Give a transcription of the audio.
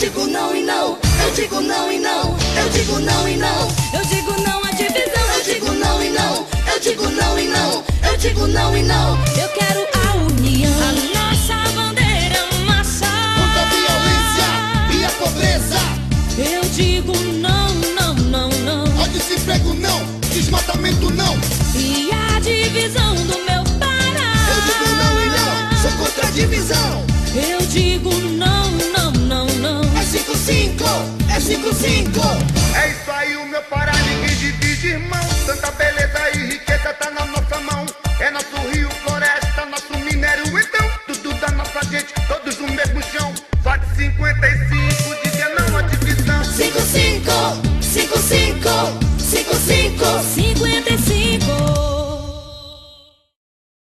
digo não e não, eu digo não e não, eu digo não e não, eu digo não à divisão. Eu digo não e não, eu digo não e não, eu digo não e não. Eu quero a união. A nossa bandeira é uma só. Contra a violência e a pobreza. Eu digo não, não, não, não. Ao desemprego não, desmatamento não. E a divisão do meu Pará. Eu digo não e não, sou contra a divisão. Eu digo não, não, não, não. É 5-5, é 5-5.